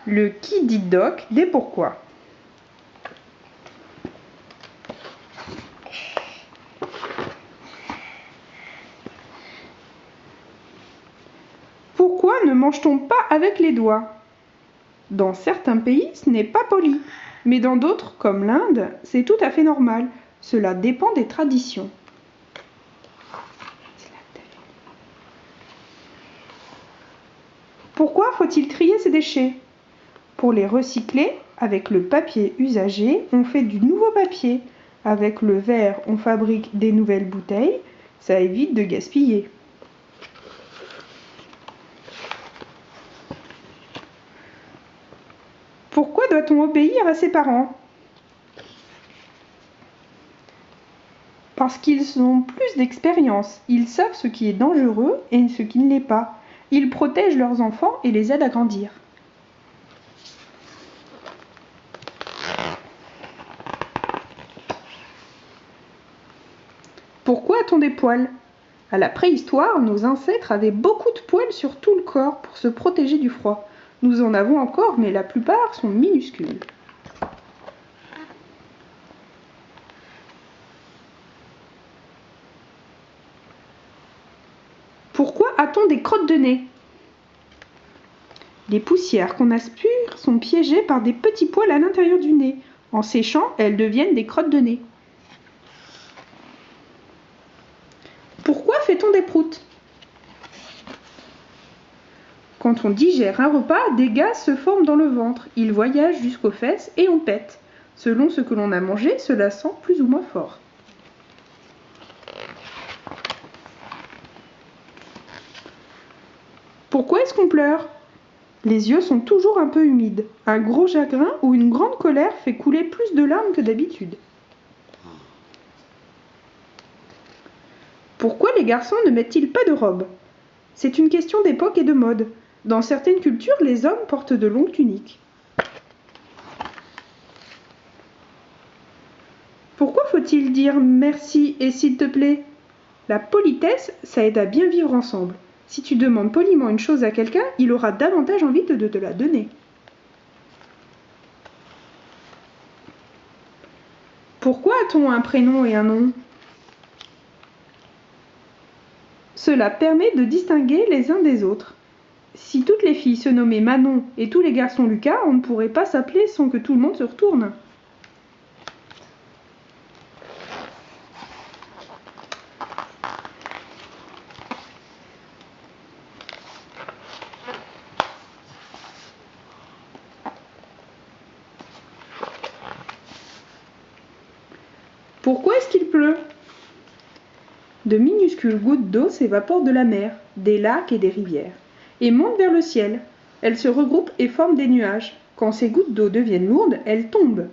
Le qui dit doc des pourquoi. Pourquoi ne mange-t-on pas avec les doigts? Dans certains pays, ce n'est pas poli, mais dans d'autres, comme l'Inde, c'est tout à fait normal. Cela dépend des traditions. Pourquoi faut-il trier ces déchets? Pour les recycler, avec le papier usagé, on fait du nouveau papier. Avec le verre, on fabrique des nouvelles bouteilles. Ça évite de gaspiller. Pourquoi doit-on obéir à ses parents? Parce qu'ils ont plus d'expérience. Ils savent ce qui est dangereux et ce qui ne l'est pas. Ils protègent leurs enfants et les aident à grandir. Pourquoi a-t-on des poils? À la préhistoire, nos ancêtres avaient beaucoup de poils sur tout le corps pour se protéger du froid. Nous en avons encore, mais la plupart sont minuscules. Pourquoi a-t-on des crottes de nez? Les poussières qu'on aspire sont piégées par des petits poils à l'intérieur du nez. En séchant, elles deviennent des crottes de nez. Pourquoi fait-on des proutes? Quand on digère un repas, des gaz se forment dans le ventre. Ils voyagent jusqu'aux fesses et on pète. Selon ce que l'on a mangé, cela sent plus ou moins fort. Pourquoi est-ce qu'on pleure? Les yeux sont toujours un peu humides. Un gros chagrin ou une grande colère fait couler plus de larmes que d'habitude. Pourquoi les garçons ne mettent-ils pas de robe? C'est une question d'époque et de mode. Dans certaines cultures, les hommes portent de longues tuniques. Pourquoi faut-il dire merci et s'il te plaît? La politesse, ça aide à bien vivre ensemble. Si tu demandes poliment une chose à quelqu'un, il aura davantage envie de te la donner. Pourquoi a-t-on un prénom et un nom? Cela permet de distinguer les uns des autres. Si toutes les filles se nommaient Manon et tous les garçons Lucas, on ne pourrait pas s'appeler sans que tout le monde se retourne. Pourquoi est-ce qu'il pleut? De minuscules gouttes d'eau s'évaporent de la mer, des lacs et des rivières, et montent vers le ciel. Elles se regroupent et forment des nuages. Quand ces gouttes d'eau deviennent lourdes, elles tombent.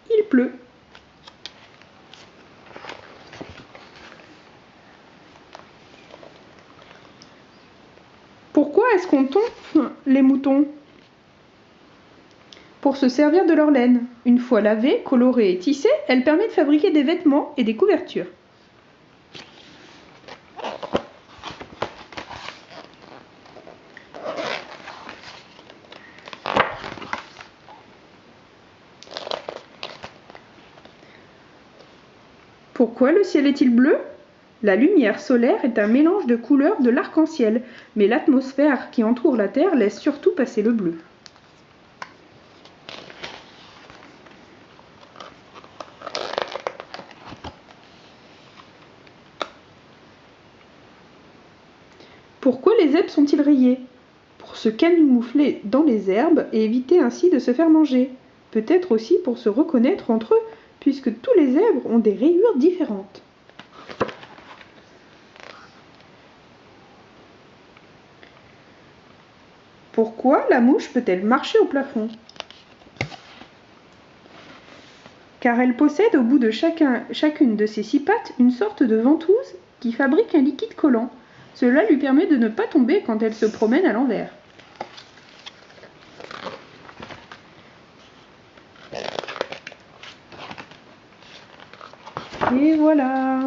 Il pleut. Pourquoi est-ce qu'on tonfe les moutons? Pour se servir de leur laine. Une fois lavée, colorée et tissée, elle permet de fabriquer des vêtements et des couvertures. Pourquoi le ciel est-il bleu? La lumière solaire est un mélange de couleurs de l'arc-en-ciel, mais l'atmosphère qui entoure la Terre laisse surtout passer le bleu. Pourquoi les zèbres sont-ils rayés? Pour se camoufler dans les herbes et éviter ainsi de se faire manger. Peut-être aussi pour se reconnaître entre eux, puisque tous les zèbres ont des rayures différentes. Pourquoi la mouche peut-elle marcher au plafond? Car elle possède au bout de chacune de ses 6 pattes une sorte de ventouse qui fabrique un liquide collant. Cela lui permet de ne pas tomber quand elle se promène à l'envers. Et voilà.